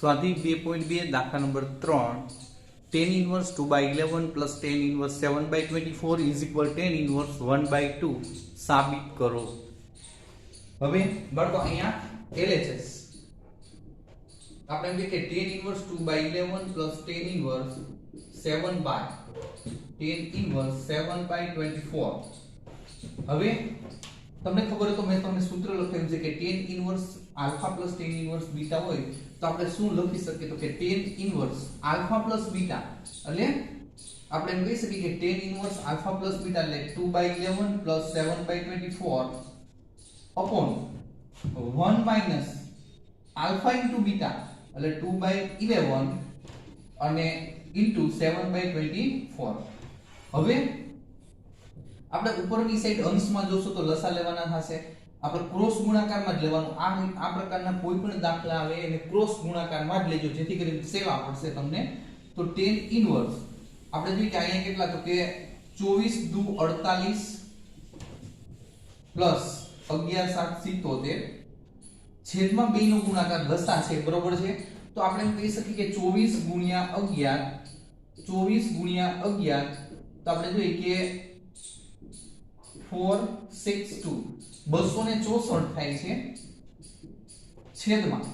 સ્વાધ્યાય 2.2 દાખલા number 3 tan inverse 2/11 plus tan inverse 7/24 is equal tan inverse 1/2 સાબિત કરો। હવે બાળકો અહીંયા LHS આપણે એમ કે tan inverse 2/11 plus tan inverse 7/24 હવે તમને ખબર હોય તો મેં તમને સૂત્ર લખાવ્યું છે કે tan inverse alpha plus tan inverse beta હોય તો આપણે શું લખી શકીએ તો કે tan inverse alpha plus beta એટલે આપણે એમ કહી શકીએ કે tan inverse alpha plus beta એટલે 2/11 plus 7/24 upon 1 minus alpha into beta એટલે 2/11 અને into 7/24 હવે આપણે ઉપરની સાઈડ અંશમાં જોશો તો લસા લેવાના થશે આપણે ક્રોસ ગુણાકારમાં જ લેવાનું આ પ્રકારના કોઈ પણ દાખલા આવે એને ક્રોસ ગુણાકારમાં જ લેજો જેથી કરીને સેવા પડશે તમને તો tan ઇન્વર્સ આપણે જોઈએ કે અહીંયા કેટલા તો કે 24 દુ 48 પ્લસ 11 7 77 છેદમાં 2 નો ગુણાકાર લસા છે બરોબર છે તો આપણે એમ કહી શકીએ કે 24 ગુણ્યા 11 તો આપણે જોઈએ કે 462 264 થાય છે છેદમાં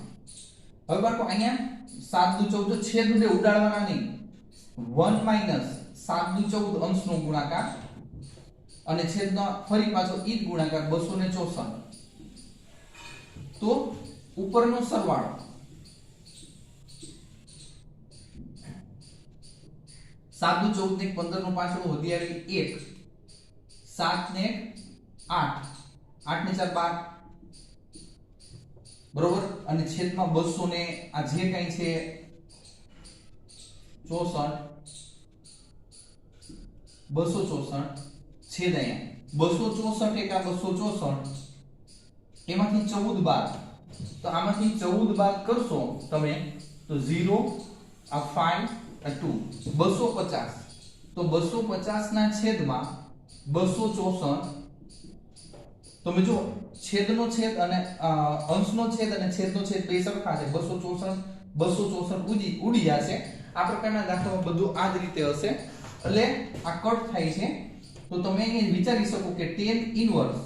હવે બાળકો અહીંયા 7 દુ 14 છેદને ઉડાડવાના નહીં 1 માઈનસ 7 દુ 14 અંશનો ગુણાકાર અને છેદનો ફરી પાછો ઈ જ ગુણાકાર 264 તો ઉપરનો સરવાળો 7 દુ 14 ને 15 નો પાછળ વધી આવી 1 7 ને 8 8 ને 4 12 બરોબર અને છેદમાં 200 ને આ જે કંઈ છે 264 છેદ અહીંયા 264 એકા 264 એમાંથી 14 બાદ તો આમાંથી 14 બાદ કરશો તમે તો 0 આ 5 આ 2 250 તો 250 ના છેદમાં 264 તમે જો છેદનો છેદ અને અંશનો છેદ અને છેદનો છેદ બે સરખા છે 264 ઉડી જશે આ પ્રકારના દાખલામાં બધું આ જ રીતે હશે એટલે આ કટ થાય છે તો તમે અહીં વિચારી શકો કે tan ઇન્વર્સ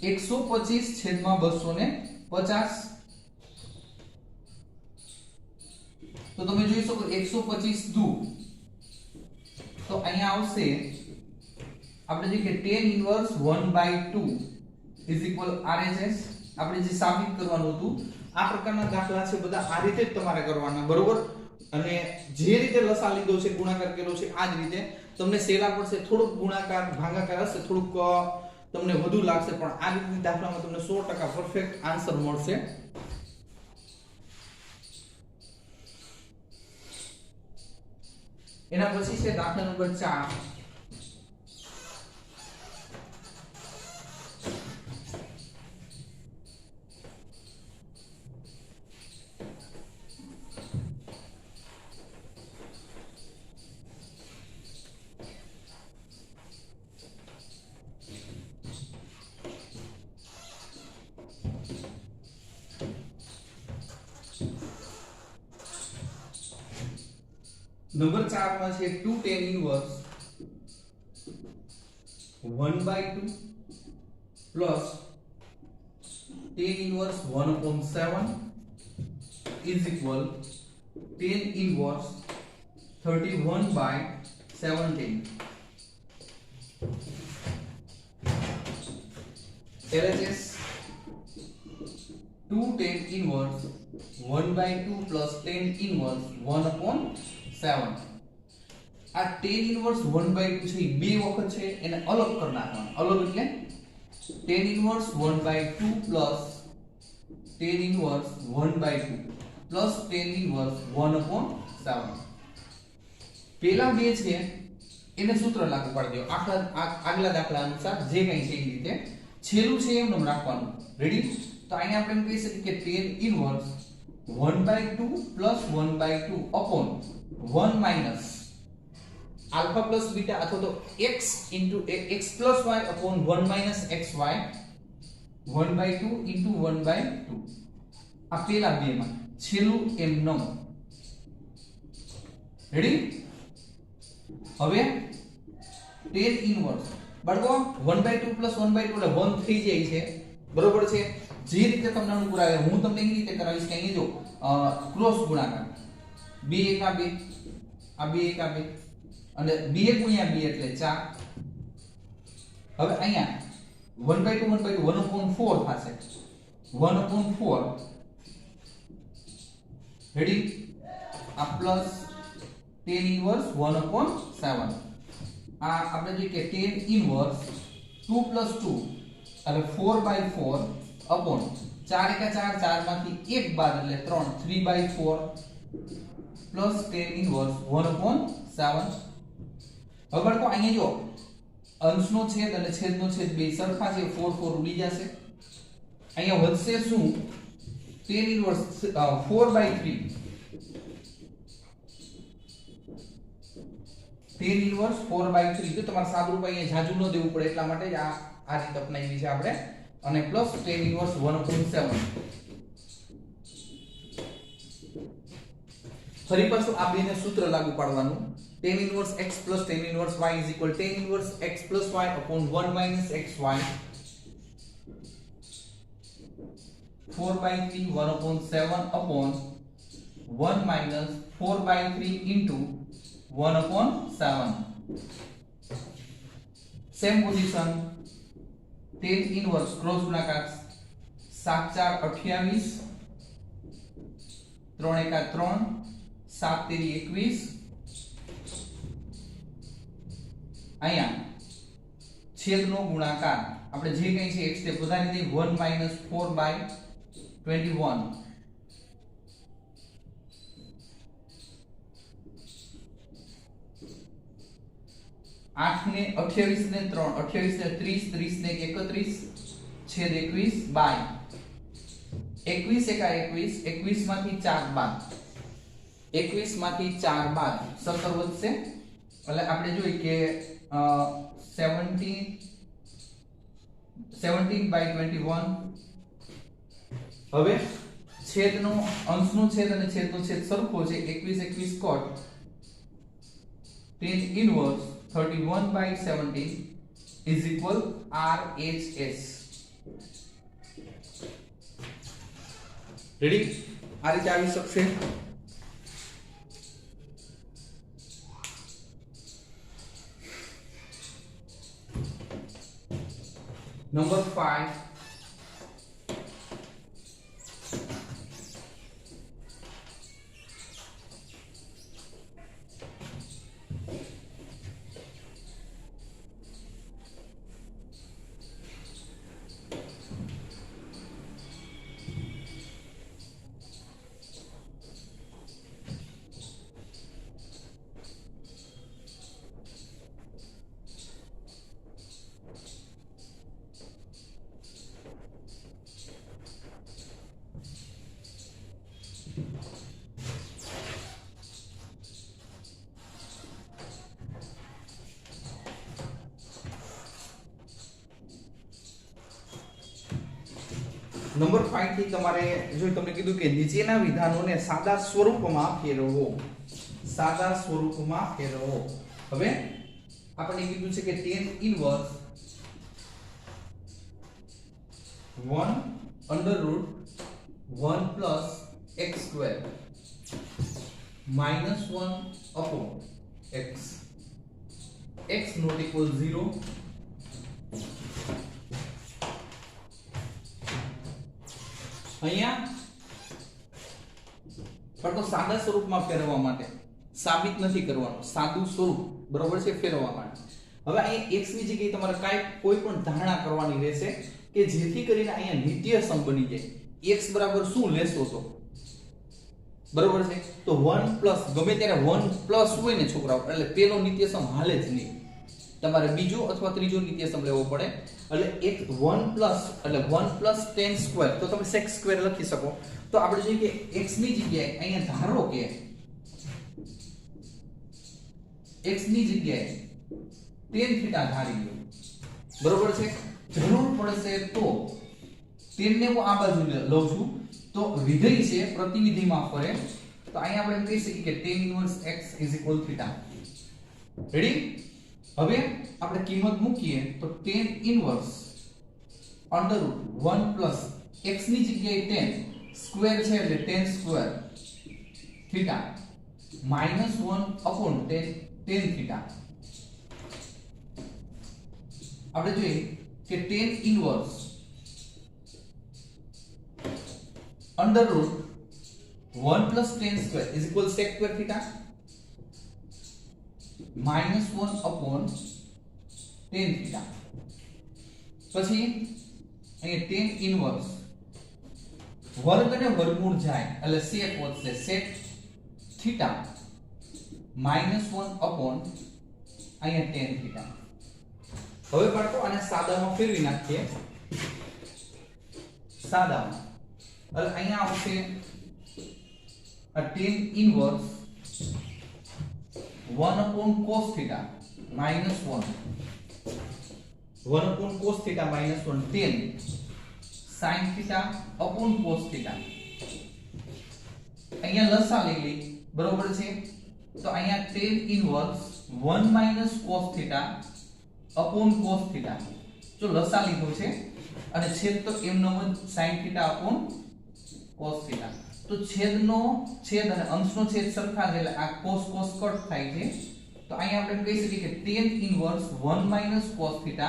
125 છેદમાં 250 તો તમે જોઈ શકો 125 દુ તો અહીંયા આવશે આપણે જે કે tan inverse 1/2 is equal RHS આપણે જે સાબિત કરવાનું હતું આ પ્રકારના દાખલા છે બધા આ રીતે જ તમારે કરવાના બરોબર અને જે રીતે લસા લીધો છે ગુણાકાર કર્યો છે આ જ રીતે તમને સેલા પડશે થોડુંક ગુણાકાર ભાગાકાર હશે થોડુંક તમને વધુ લાગશે પણ આ રીતની દાખલામાં તમને 100% પરફેક્ટ આન્સર મળશે એના પછી છે દાખલા નંબર 4 નંબર 4 માં છે 2 tan inverse 1/2 plus tan inverse 1/7 is equal tan inverse 31/17 LHS 2 tan inverse 1/2 plus tan inverse 1/7 આ tan inverse 1/2 છે બે વખત છે એને અલગ કરી નાખવાનું અલગ એટલે tan inverse 1/2 plus tan inverse 1/2 plus tan inverse 1/7 પેલા બે છે એને સૂત્ર લાગુ પાડી દો આગલા દાખલા અનુસાર જે કંઈ છે એ રીતે છેલ્લું છે એમ નામ રાખવાનું રેડી તો અહીંયા આપણે એમ કહી શકીએ કે tan inverse 1/2 plus 1/2 upon 1 minus alpha plus beta अथवा तो x into x plus y upon 1 minus xy 1/2 into 1/2 આ પેલા બે માં છેલ્લું એમનેમ રેડી હવે tan ઇન્વર્સ બાળકો 1/2 + 1/2 એટલે 1 થઈ જાય છે બરોબર છે જે રીતે તમને અનુકૂળ આવે હું તમને એ રીતે કરાવીશ કે અહીં જો ક્રોસ ગુણાકાર 2 1 આ 2 આ 2 1 આ 2 અને 2 * 2 એટલે 4 હવે અહીંયા 1/2 1/4 થશે 1/4 રેડી આ પ્લસ tan ઇન્વર્સ 1/7 આ આપણે જોઈએ કે tan ઇન્વર્સ 2 + 2 એટલે 4/4 અપોન 4 * 4 4 માંથી 1 બાદ એટલે 3 3/4 પ્લસ tan ઇન્વર્સ 1/7 હવે બાળકો અહીંયા જો અંશનો છેદ અને છેદનો છેદ બે સરખા છે 4 4 ઉડી જશે અહીંયા વધશે શું tan ઇન્વર્સ 4/3 tan ઇન્વર્સ 4/3 તો તમારે સાદુરૂપ અહીંયા જાજુ ન દેવું પડે એટલા માટે જ આ રીત અપનાવી છે આપણે અને પ્લસ tan ઇન્વર્સ 1/7 ફરી પાછું આ બેને સૂત્ર લાગુ પાડવાનું tan inverse x + tan inverse y = tan inverse x + y / 1 - xy 4/3 1/7 upon 1 - 4/3 into 1/7 same position tan inverse cross ગુણાકાર 7 4 28 3 1 3 7 3 21 અહીંયા છેદનો ગુણાકાર આપણે જે કંઈ છે x તે વધારી દઈએ 1 - 4/21 8 ને 28 ને 3 28 ને 30 30 ને 31 છેદ 21 બાય 21 એકા 21 21 માંથી 4 બાદ 21 માંથી 4 બાદ 17 વધશે એટલે આપણે જોઈએ કે 17/21 હવે છેદનો અંશનો છેદ અને છેદનો છેદ સરખો છે 21 21 કોટ tan ઇન્વર્સ 31/17 = RHS રેડી આ રીતે આવી શકશે નંબર 5 નંબર 5 થી તમારે જો તમને કીધું કે નીચેના વિધાનોને સાદા સ્વરૂપમાં ફેરવો હવે આપણે કીધું છે કે tan inverse 1 √1 + x² -1 upon x x not equal 0 અહીંયા પણ તો સાદા સ્વરૂપમાં ફેરવવા માટે સાબિત નથી કરવાનું સાદું સ્વરૂપ બરોબર છે ફેરવવા માટે હવે અહીંયા x ની જગ્યાએ તમારે કોઈ પણ ધારણા કરવાની રહેશે કે જેથી કરીને અહીંયા નિત્યસમ બની જાય x બરાબર શું લેશો તો બરોબર છે તો 1 પ્લસ ગમે ત્યારે 1 પ્લસ હોય ને છોકરાઓ એટલે પેલો નિત્યસમ હાલે જ નહીં તમારે બીજો અથવા ત્રીજો નિત્યસમ લેવો પડે એટલે એક 1 પ્લસ એટલે 1 પ્લસ tan સ્ક્વેર તો તમે sec સ્ક્વેર લખી શકો તો આપણે જોઈએ કે x ની જગ્યાએ અહીંયા ધારો કે x ની જગ્યાએ tan થીટા ધારી લો બરોબર છે જરૂર પડશે તો tan ને હું આ બાજુ લઉં છું તો વિધેય છે પ્રતિવિધિમાં ફરે તો અહીંયા આપણે એમ કહી શકીએ કે tan ઇન્વર્સ x θ. રેડી? હવે આપણે કિંમત મૂકીએ તો tan ઇન્વર્સ √1 x ની જગ્યાએ tan સ્ક્વેર છે એટલે tan square theta -1 tan theta. આપણે જોઈએ કે tan inverse √1 tan square sec square theta -1 tan theta. પછી અહીંયા tan ઇન્વર્સ વર્ગ અને વર્ગમૂળ જાય એટલે sec વધશે sec થીટા -1 અહીંયા tan થીટા. હવે બાળકો આને સાદામાં ફેરવી નાખીએ. સાદામાં એટલે અહીંયા આવશે a tan inverse 1 cos theta -1 1 cos theta -1 tan sin theta cos theta. અહીંયા લસા લઈ લે બરોબર છે તો અહીંયા tan inverse 1 cos theta cos theta જો લસા લીધો છે અને છેદ તો એમનો જ sin theta cos theta. તો છેદનો છેદ અને અંશનો છેદ સરખા છે એટલે આ cos કટ થાય છે તો અહીંયા આપણે કહી શકીએ કે tan ઇન્વર્સ 1 cos theta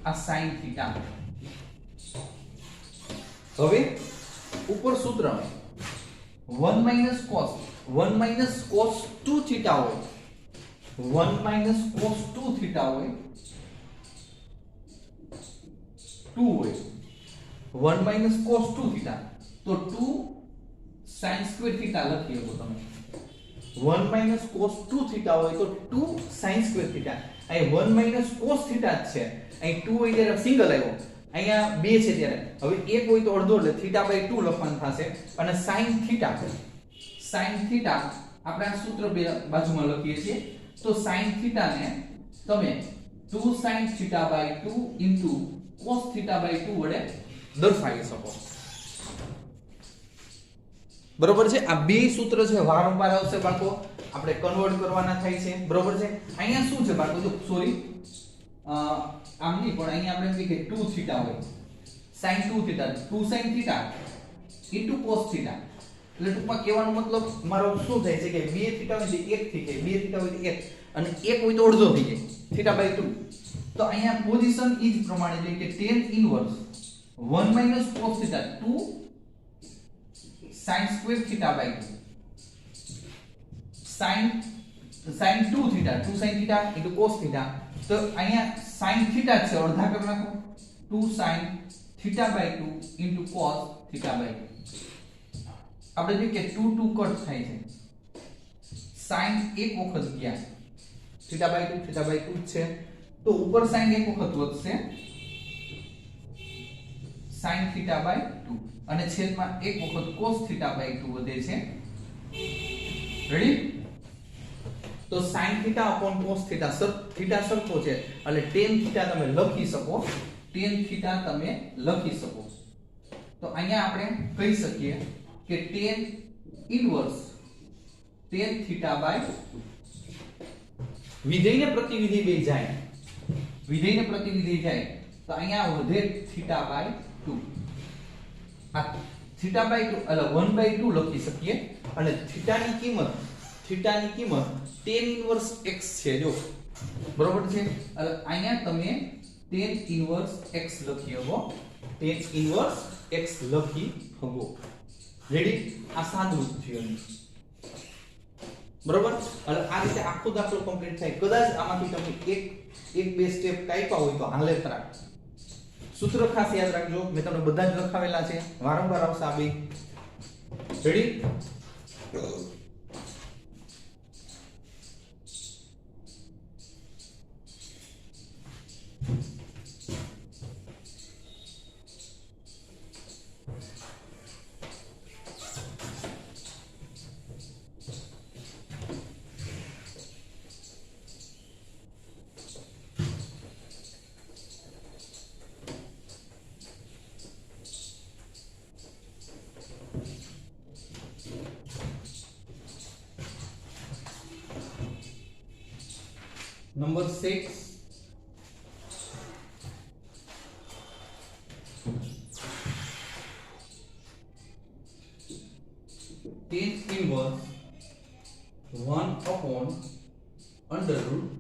આ sin theta. હવે ઉપર સૂત્રમાં 1 cos 2 theta હોય 1 cos 2 theta હોય 2 હોય 1 cos 2 theta તો 2 sin square theta લખી શકો તમે 1 cos 2 theta હોય તો 2 sin square theta. અહીં 1 cos theta જ છે અહીં 2 હોય ત્યારે સિંગલ આવ્યો અહીંયા 2 છે ત્યારે હવે 1 હોય તો અડધો એટલે θ/2 લખવાનું થશે અને sin theta આપણે આ સૂત્ર બાજુમાં લખીએ છીએ તો sin theta ને તમે 2 sin θ/2 cos θ/2 વડે દર્શાવી શકો. બરોબર છે? આ બે સૂત્ર છે વારંવાર આવશે બાળકો આપણે કન્વર્ટ કરવાના થાય છે. બરોબર છે? અહીંયા શું છે બાળકો જો સોરી આમ નહીં પણ અહીંયા આપણે કહીએ કે 2 થીટા હોય sin 2 theta 2 sin theta cos theta એટલે ટૂંકમાં કહેવાનો મતલબ મારો શું થાય છે કે 2 થીટા હોય તો 1 થઈ જાય 2 થીટા હોય તો 1 અને 1 હોય તો અડધો થઈ જાય θ/2. તો અહીંયા પોઝિશન ઈ જ પ્રમાણે છે કે tan inverse 1 cos theta 2 sin square θ/2 sin 2 theta 2 sin theta cos theta. તો અહીંયા sin theta છે અડધા કરી નાખો 2 sin θ/2 cos θ/2. આપણે જોઈએ કે 2 2 કટ થાય છે sin એક વખત ગયા θ/2 છે તો ઉપર sin એક વખત વધશે sin θ/2 અને છેદમાં એક વખત cos θ/2 વધે છે. રેડી? તો sin θ cos θ થીટા સરખો છે એટલે tan θ તમે લખી શકો તો અહીંયા આપણે કહી શકીએ કે tan ઇન્વર્સ tan θ/2 વિધેયને પ્રતિવિધિ બે જાય તો અહીંયા વધે θ/2 આ θ/2 એટલે 1/2 લખી શકીએ અને થીટાની કિંમત tan ઇન્વર્સ x છે જો બરોબર છે એટલે અહીંયા તમે tan ઇન્વર્સ x લખી શકો રેડી? આ સાદું થયું બરોબર એટલે આ રીતે આખો દાખલો કમ્પ્લીટ થાય. કદાચ આમાંથી તમે એક બે સ્ટેપ કાપ્યા હોય તો હાલે ખરા. સૂત્ર ખાસ યાદ રાખજો મેં તમને બધા જ લખાવેલા છે વારંવાર આવશે આ બે. Ready? Number 6 tan inverse 1 upon under root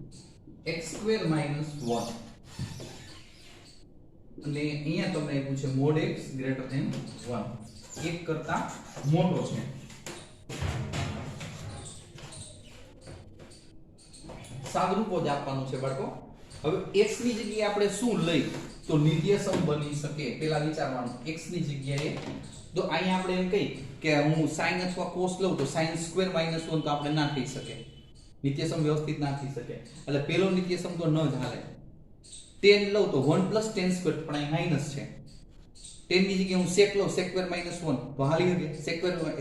x square minus 1 અને અહીંયા તમને આપ્યું છે mod x greater than 1 એક કરતા મોટો છે સાદરૂપો જ આપવાનું છે બાળકો હવે x ની જગ્યાએ આપણે શું લઈ તો નિત્યસમ બની શકે પહેલા વિચારવાનું x ની જગ્યાએ તો અહીંયા આપણે એમ કહી કે હું sin અથવા cos લઉં તો sin સ્ક્વેર માઈનસ 1 તો આપણે ના થઈ શકે નિત્યસમ વ્યવસ્થિત ના થઈ શકે એટલે પહેલો નિત્યસમ તો ન જ હાલે tan લઉં તો 1 + tan સ્ક્વેર પણ અહીં માઈનસ છે tan ની જગ્યાએ હું sec લઉં sec સ્ક્વેર માઈનસ 1 તો હાલી શકે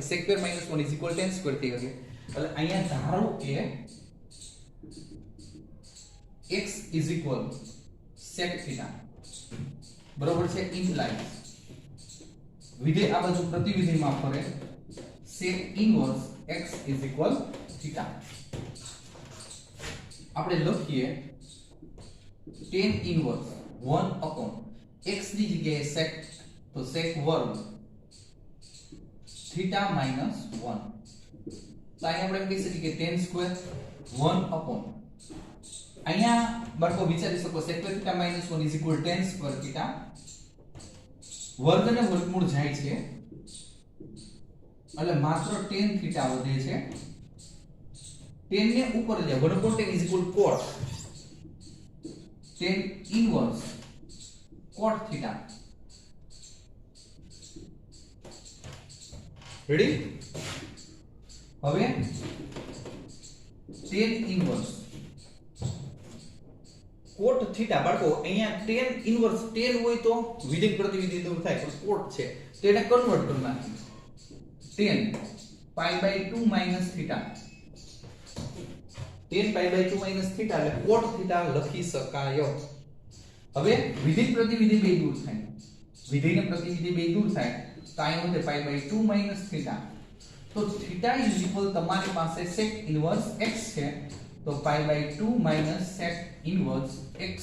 sec square minus 1 = tan square થઈ શકે એટલે અહીંયા ધારો કે x sec theta બરોબર છે ઇમ્પ્લાઇઝ વિધેય આ બાજુ પ્રતિવિધેયમાં ફરે sec ઇન્વર્સ x theta આપણે લખીએ tan ઇન્વર્સ 1 upon x ની જગ્યાએ sec તો sec વર્ગ theta minus 1 તો અહીંયા આપણે એમ કહી શકીએ કે tan સ્ક્વેર 1 upon અહીંયા બાળકો વિચારી શકો sec theta minus 1 = tan square theta વર્ગ અને વર્ગમૂળ જાય છે એટલે માત્ર tan theta વધે છે tan ને ઉપર જાય 1 upon tan = cot tan inverse cot theta ready હવે tan inverse cot theta બાળકો અહીંયા tan inverse tan હોય તો વિધેય પ્રતિવિધેય દૂર થાય પણ cot છે તો એને કન્વર્ટ કરી નાખીએ tan π/2 - theta tan π/2 - theta એટલે cot theta લખી શકાય હવે વિધેય પ્રતિવિધેય બે દૂર થાય વિધેય ને પ્રતિવિધેય બે દૂર થાય તો અહીં વધે π/2 - theta તો theta = તમારી પાસે sec inverse x છે તો π/2 - sec inverse x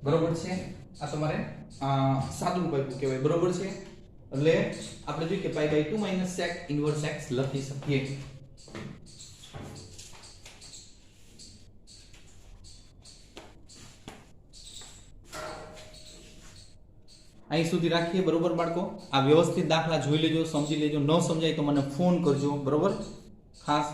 બરોબર છે આ તમારે સાદું રૂપ આપ્યું કહેવાય બરોબર છે એટલે આપણે જોઈએ કે π/2 - sec inverse x લખી શકીએ અહીં સુધી રાખીએ બરોબર બાળકો આ વ્યવસ્થિત દાખલા જોઈ લેજો સમજી લેજો ન સમજાય તો મને ફોન કરજો બરોબર ખાસ